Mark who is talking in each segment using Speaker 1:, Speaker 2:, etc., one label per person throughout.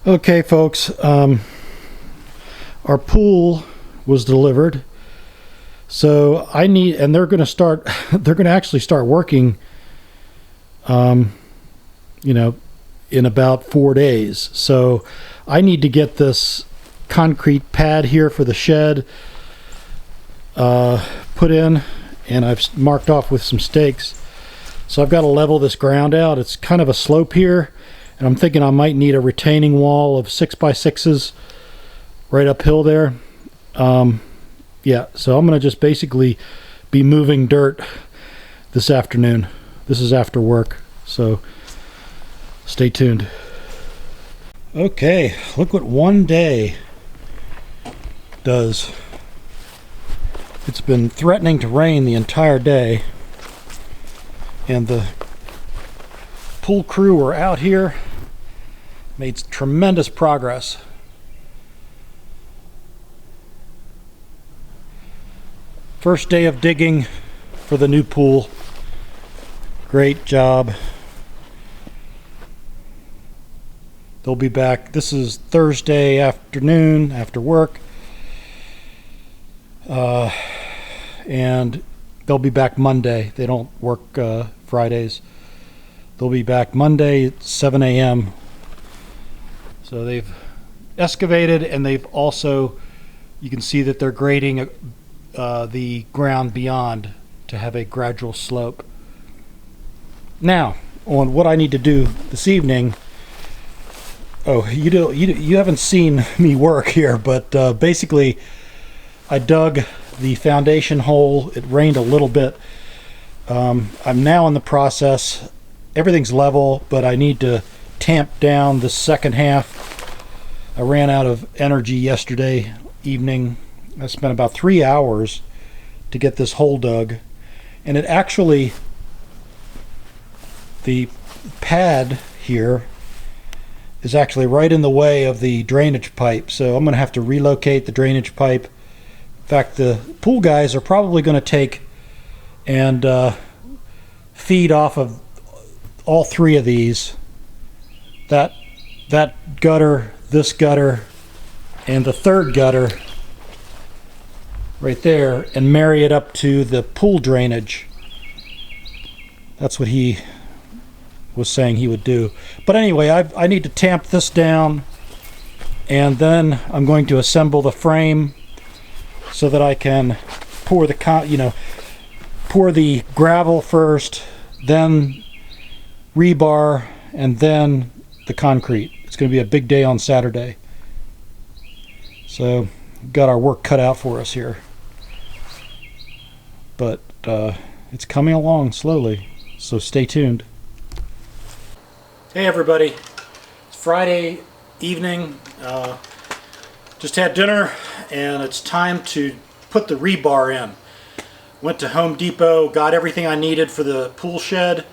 Speaker 1: Okay, folks, our pool was delivered, so and they're going to start, they're going to actually start working, in about 4 days. So I need to get this concrete pad here for the shed put in, and I've marked off with some stakes. So I've got to level this ground out. It's kind of a slope here, and I'm thinking I might need a retaining wall of 6x6s right uphill there. Yeah, so I'm going to just basically be moving dirt this afternoon. This is after work, so stay tuned. Okay, look what one day does. It's been threatening to rain the entire day, and the pool crew were out here, made tremendous progress. First day of digging for the new pool. Great job. They'll be back. This is Thursday afternoon after work. And they'll be back Monday. They don't work Fridays. They'll be back Monday at 7 a.m. So they've excavated, and they've also, you can see that they're grading the ground beyond to have a gradual slope. Now, on what I need to do this evening. Oh, you haven't seen me work here, but basically I dug the foundation hole. It rained a little bit. I'm now in the process. Everything's level, but I need to tamp down the second half. I ran out of energy yesterday evening. I spent about 3 hours to get this hole dug, and it actually, the pad here is actually right in the way of the drainage pipe, so I'm going to have to relocate the drainage pipe. In fact, the pool guys are probably going to take and feed off of all three of these. That gutter, this gutter, and the third gutter right there, and marry it up to the pool drainage. That's what he was saying he would do. But anyway, I need to tamp this down, and then I'm going to assemble the frame so that I can pour the gravel first, then rebar, and then the concrete. It's going to be a big day on Saturday. So got our work cut out for us here. But it's coming along slowly, so stay tuned. Hey everybody, it's Friday evening. Just had dinner, and it's time to put the rebar in. Went to Home Depot, got everything I needed for the pool shed,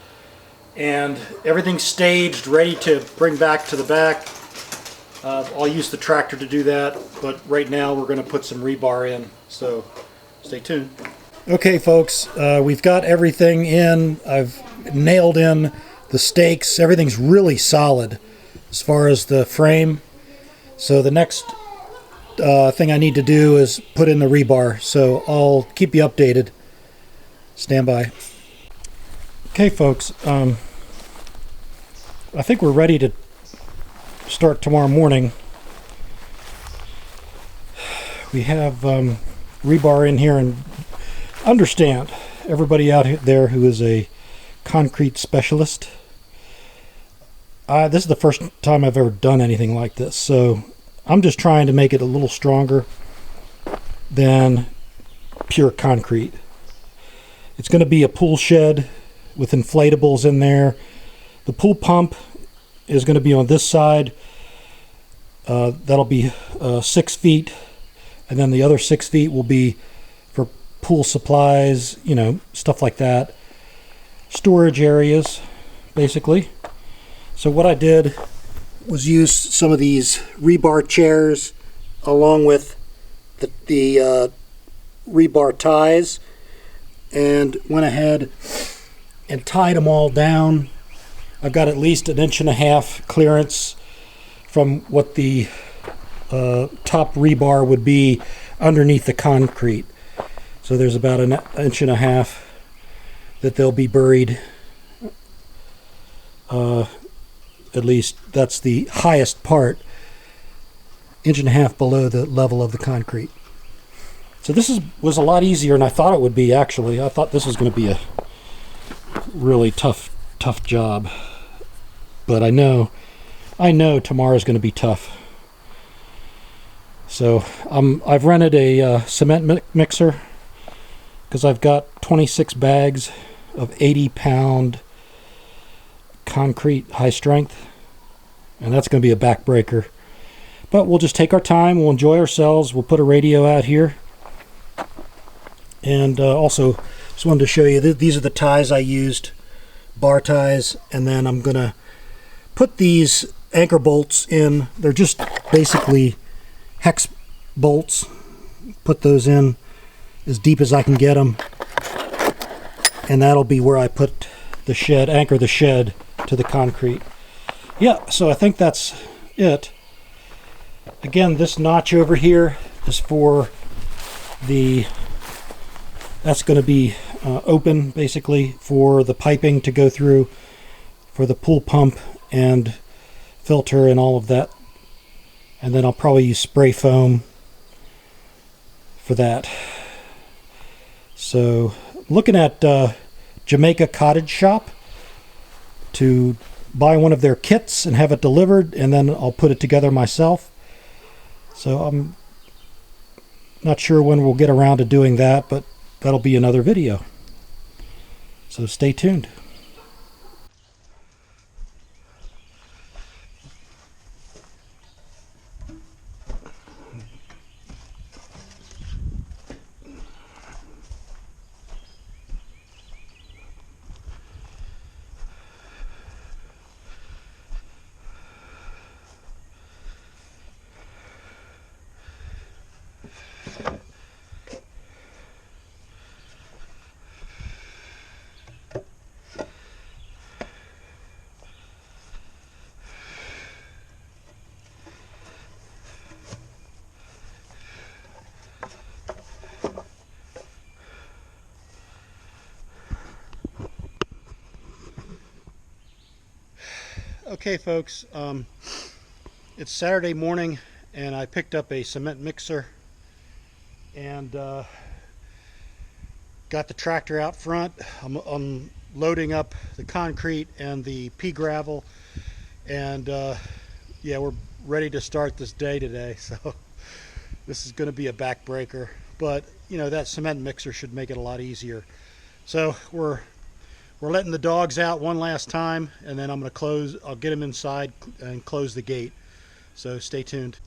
Speaker 1: and everything's staged, ready to bring back to the back. I'll use the tractor to do that, but right now we're going to put some rebar in, so stay tuned. Okay folks, we've got everything in. I've nailed in the stakes. Everything's really solid as far as the frame. So the next thing I need to do is put in the rebar. So I'll keep you updated. Stand by. Okay folks, I think we're ready to start tomorrow morning. We have rebar in here, and understand everybody out there who is a concrete specialist, this is the first time I've ever done anything like this, so I'm just trying to make it a little stronger than pure concrete. It's going to be a pool shed with inflatables in there. The pool pump is going to be on this side. That'll be 6 feet, and then the other 6 feet will be for pool supplies, stuff like that. Storage areas, basically. So what I did was use some of these rebar chairs along with the rebar ties, and went ahead and tied them all down. I've got at least 1.5 inch clearance from what the top rebar would be underneath the concrete. So there's about an inch and a half that they'll be buried. At least that's the highest part, inch and a half below the level of the concrete. So this was a lot easier than I thought it would be, actually. I thought this was going to be a really tough job. But I know tomorrow's going to be tough. So I've rented a cement mixer because I've got 26 bags of 80-pound concrete high strength, and that's going to be a backbreaker. But we'll just take our time, we'll enjoy ourselves, we'll put a radio out here. And also just wanted to show you these are the ties I used, bar ties, and then I'm going to put these anchor bolts in. They're just basically hex bolts. Put those in as deep as I can get them, and that'll be where I put the shed, anchor the shed to the concrete. Yeah, so I think that's it. Again, this notch over here is for that's going to be open basically for the piping to go through for the pool pump and filter and all of that. And then I'll probably use spray foam for that. So looking at Jamaica Cottage Shop to buy one of their kits and have it delivered, and then I'll put it together myself. So I'm not sure when we'll get around to doing that, but that'll be another video. So stay tuned. Okay, folks, it's Saturday morning, and I picked up a cement mixer and got the tractor out front. I'm loading up the concrete and the pea gravel, and yeah, we're ready to start this day today. So this is going to be a backbreaker, but you know, that cement mixer should make it a lot easier. So we're letting the dogs out one last time, and then I'll get them inside and close the gate. So stay tuned.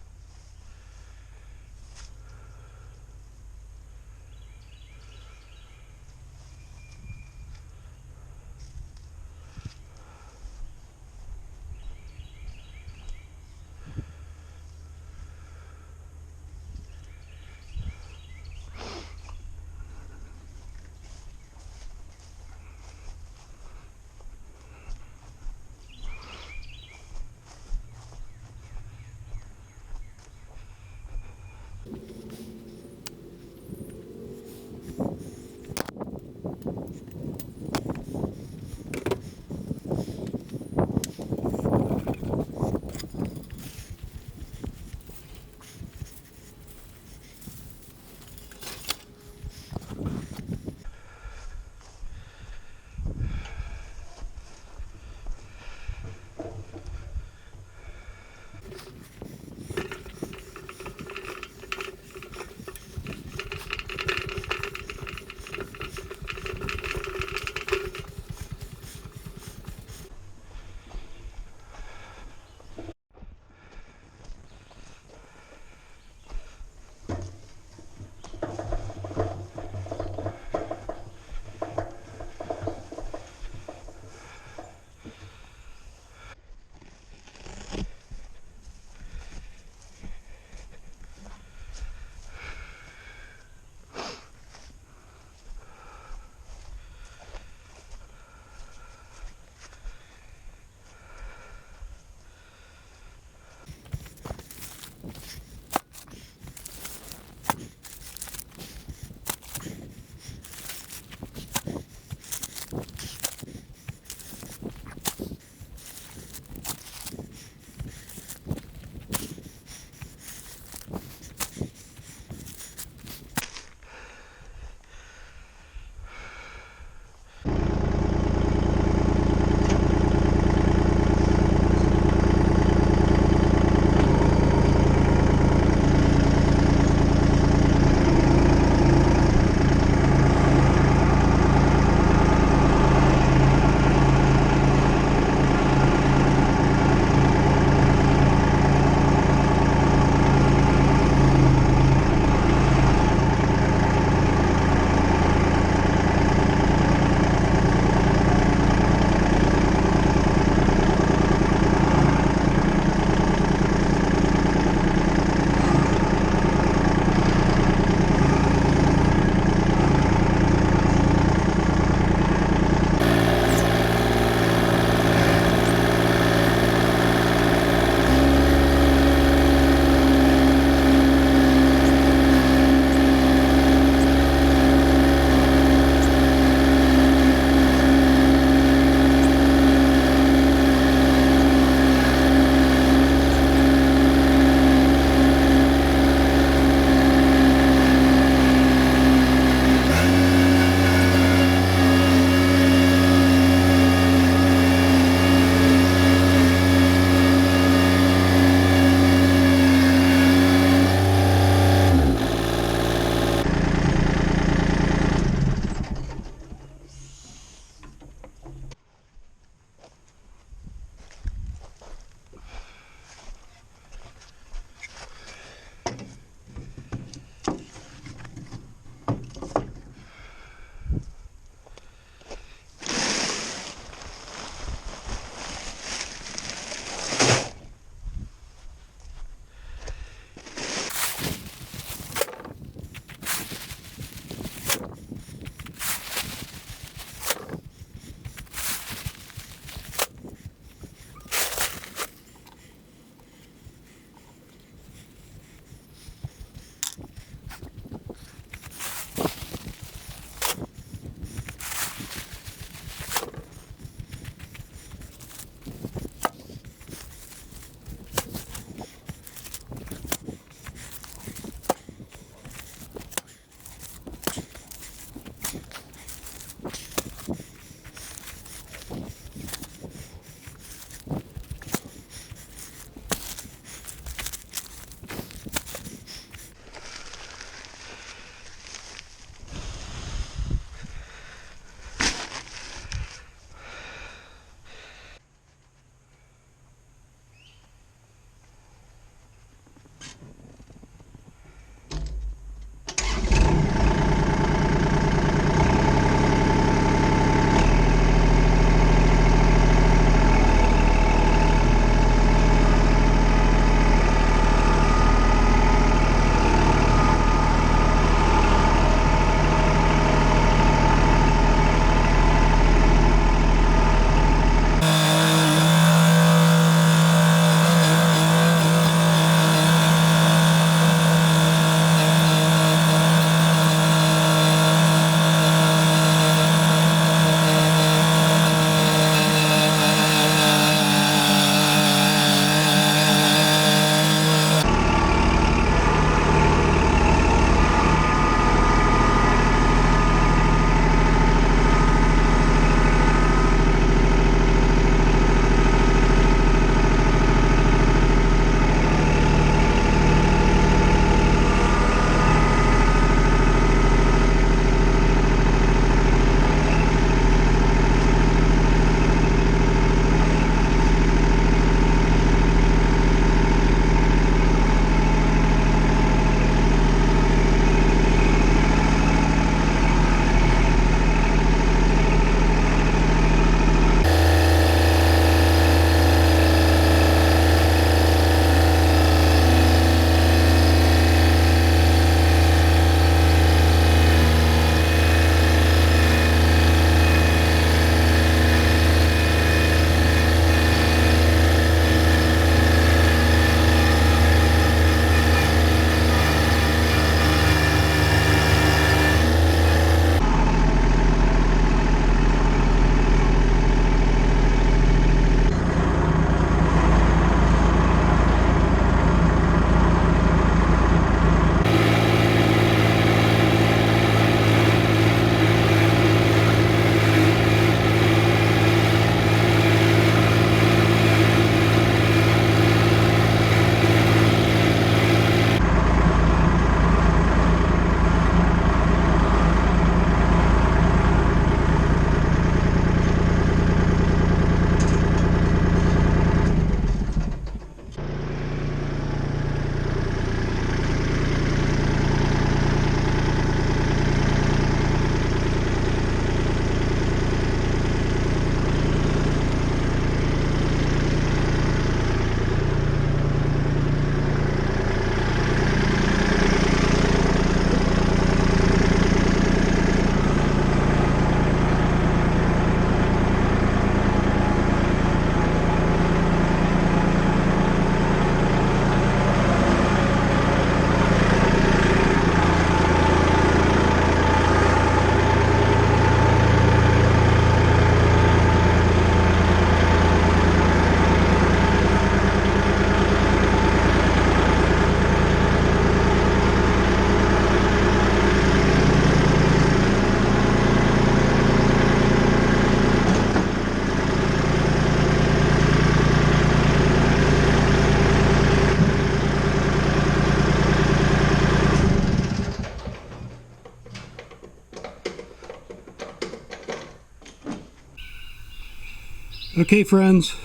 Speaker 1: Okay, friends,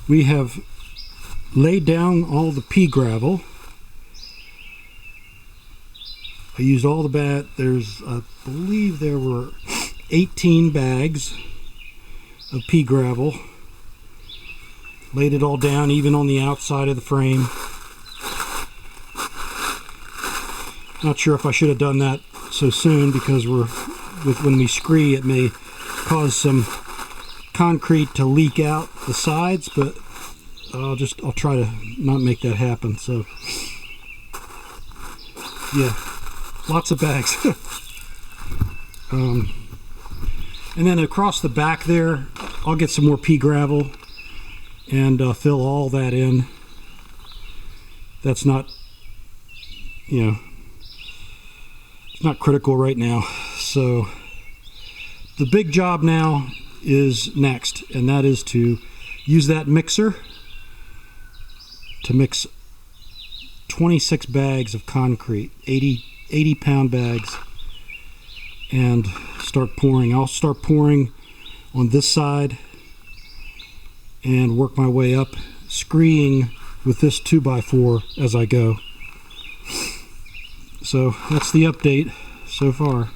Speaker 1: we have laid down all the pea gravel. I used all the I believe there were 18 bags of pea gravel. Laid it all down, even on the outside of the frame. Not sure if I should have done that so soon, because when we scree it may cause some concrete to leak out the sides, but I'll try to not make that happen. So yeah, lots of bags. And then across the back there, I'll get some more pea gravel and fill all that in. That's not, it's not critical right now. So the big job now is next, and that is to use that mixer to mix 26 bags of concrete, 80 pound bags, and start pouring. I'll start pouring on this side and work my way up, screeing with this 2x4 as I go. So that's the update so far.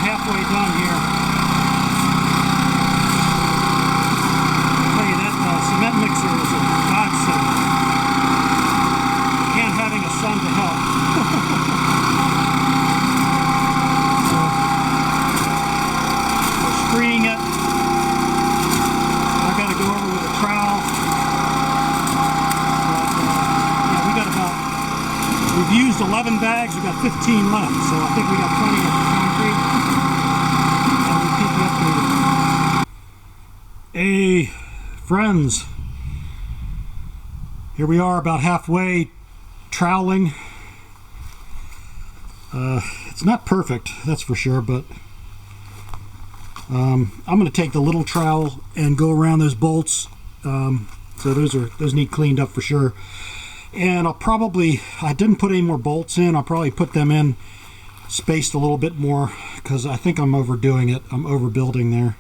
Speaker 1: Halfway done here. I'll tell you that cement mixer is a godsend. And having a son to help. So we're screening it. I've got to go over with a trowel. But yeah, we've used 11 bags, we've got 15 left, so I think we got plenty of concrete. Hey friends, here we are about halfway troweling. It's not perfect, that's for sure, but I'm going to take the little trowel and go around those bolts. So those need cleaned up for sure. And I didn't put any more bolts in. I'll probably put them in spaced a little bit more, because I think I'm overdoing it. I'm overbuilding there.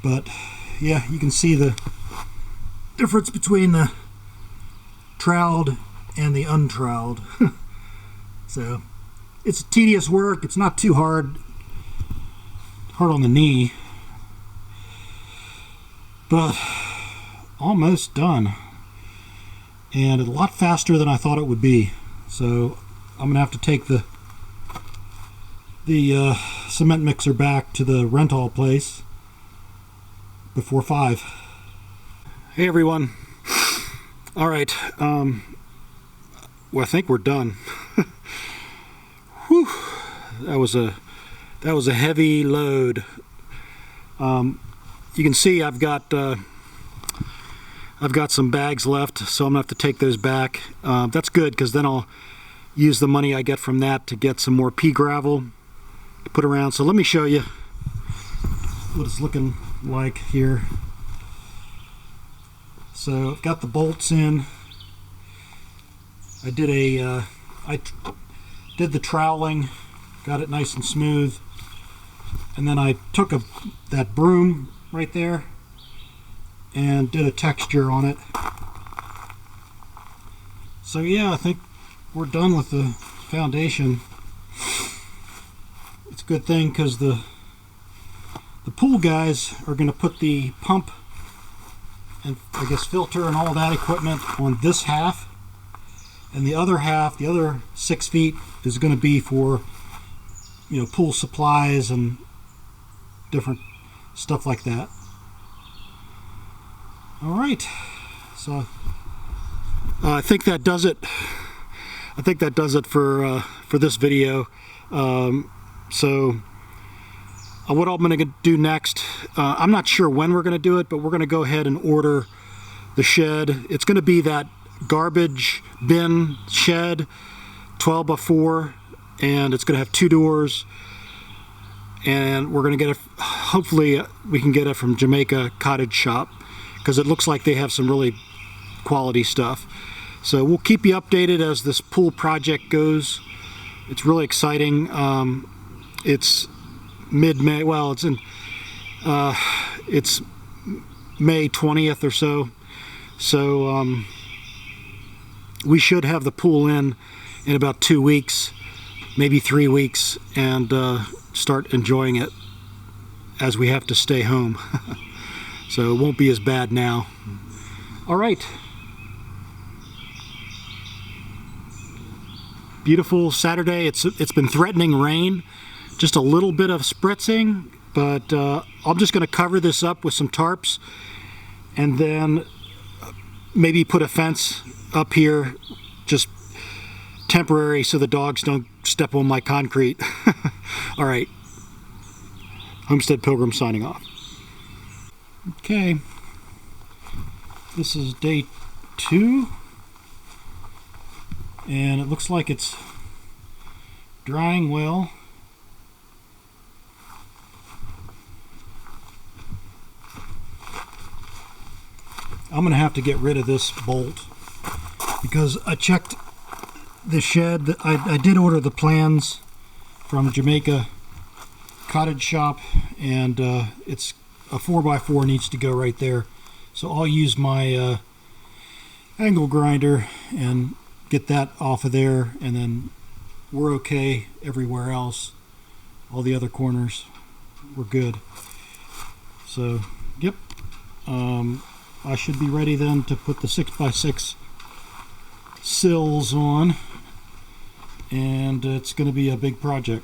Speaker 1: But yeah, you can see the difference between the troweled and the untroweled. So it's tedious work. It's not too hard on the knee, but almost done, and a lot faster than I thought it would be. So I'm gonna have to take the cement mixer back to the rental place before 5. Hey everyone. All right, well, I think we're done. Whew. That was a That was a heavy load. You can see I've got some bags left, so I'm gonna have to take those back. That's good, because then I'll use the money I get from that to get some more pea gravel to put around. So let me show you what it's looking like here. So I've got the bolts in. I did the troweling, got it nice and smooth, and then I took that broom right there and did a texture on it. So yeah, I think we're done with the foundation. It's a good thing, because the pool guys are going to put the pump and I guess filter and all that equipment on this half, and the other half, the other 6 feet, is going to be for, you know, pool supplies and different stuff like that. All right, so I think that does it. I think that does it for this video. So what I'm going to do next, I'm not sure when we're going to do it, but we're going to go ahead and order the shed. It's going to be that garbage bin shed, 12 by 4, and it's going to have 2 doors. And we're going to get it, hopefully we can get it from Jamaica Cottage Shop, because it looks like they have some really quality stuff. So we'll keep you updated as this pool project goes. It's really exciting. It's mid-May. Well, it's May 20th or so. So we should have the pool in about 2 weeks, maybe 3 weeks, and start enjoying it, as we have to stay home. So it won't be as bad now. All right. Beautiful Saturday. It's been threatening rain, just a little bit of spritzing, but I'm just going to cover this up with some tarps, and then maybe put a fence up here, just temporary, so the dogs don't step on my concrete. All right, Homestead Pilgrim signing off. Okay, this is day 2. And it looks like it's drying well. I'm going to have to get rid of this bolt, because I checked the shed. I did order the plans from Jamaica Cottage Shop, and it's a 4x4 needs to go right there. So I'll use my angle grinder and get that off of there, and then we're okay everywhere else. All the other corners, we're good. So, yep. I should be ready then to put the 6x6 sills on, and it's going to be a big project.